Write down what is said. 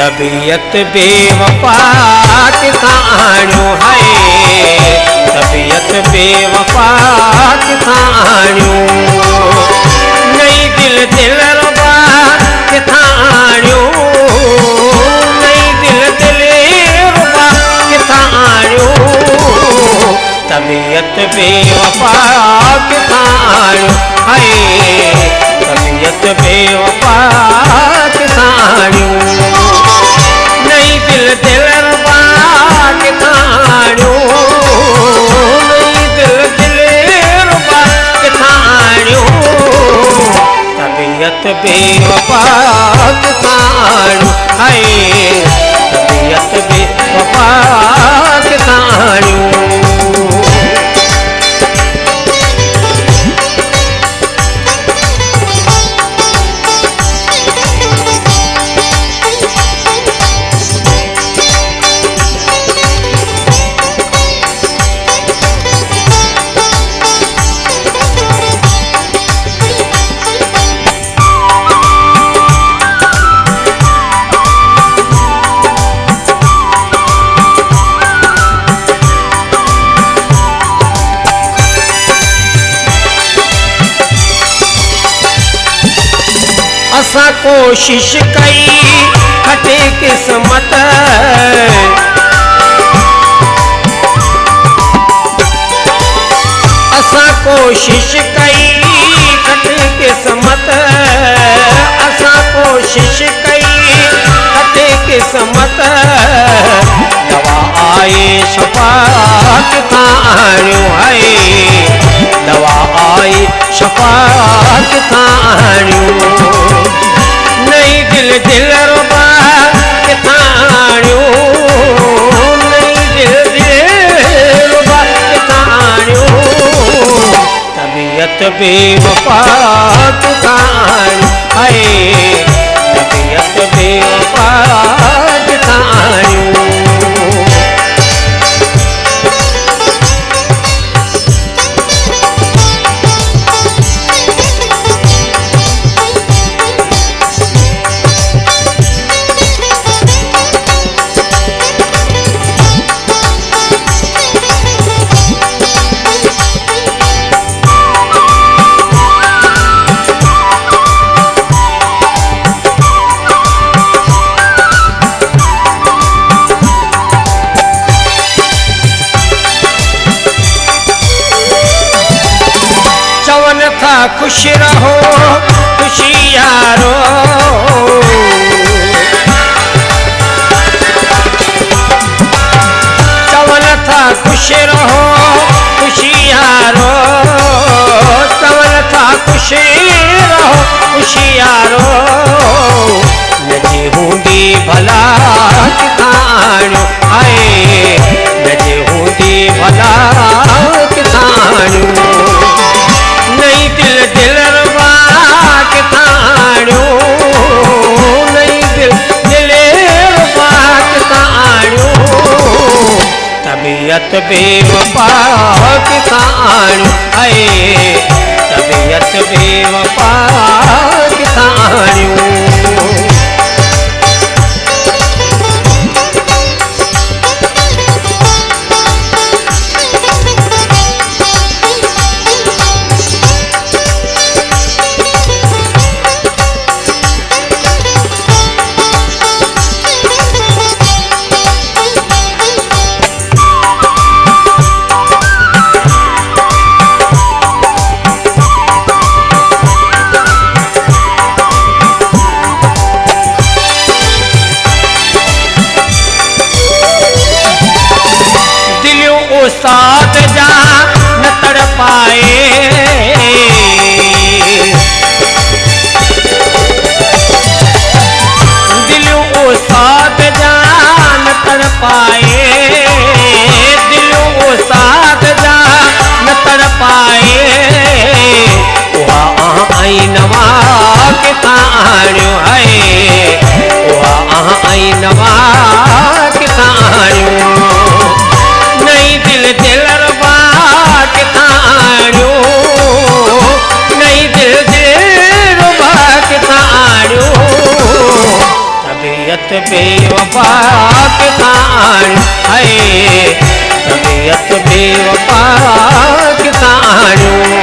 तबीयत बेवफा किथां आणियो है, तबीयत बेवफा किथां आणियो, नई दिल दिलरुबा किथां आणियो, नई दिल दिलरुबा किथां आणियो, तबीयत बेवफा किथां आणियो है, तबीयत बेवफा किथां आणियो, नई दिल दिलरुबा किथां आणियो, नई दिल दिलरुबा किथां आणियो, तबीयत बेवफा किथां आणियो है, तबीयत बेवफा किथां आणियो। असा कोशिश कई खटे किस्मत, असा कोशिश कई खटे किस्मत, असा कोशिश कई खटे किस्मत, दवा आए शफा किथां आणियो है, दवा आए शफा किथां आणियो, नई दिल दिलरुबा किथां आणियो, नई दिल दिलरुबा किथां आणियो, तबीयत बेवफा किथां आणियो है, तबीयत बेवफा किथां आणियो। खुश रहो खुशी यारो, चवन था खुश रहो खुशी यारो, चवन था खुश रहो खुशी यारो, नजे हूंदी भला किथां आणियो है, नजे हूंदी भला किथां आणियो, नई दिल दिलरुबा किथां आणियो, नई दिल दिलरुबा किथां आणियो, तबीयत बेवफा किथां आणियो है, तबीयत बेवफा किथां आणियो। साथ जा न तड़ पाए, दिलों ओ साथ जा न तड़ पाए, दिलों ओ साथ जा न तड़ पाए, उहा आई नवा किथां आणियो है, उहा आई नवा किथां आणियो, नई दिल दिलरुबा किथां आणियो, नई दिल दिलरुबा किथां आणियो, तबीयत बेवफा किसान है, तबीयत बेवफा किसान।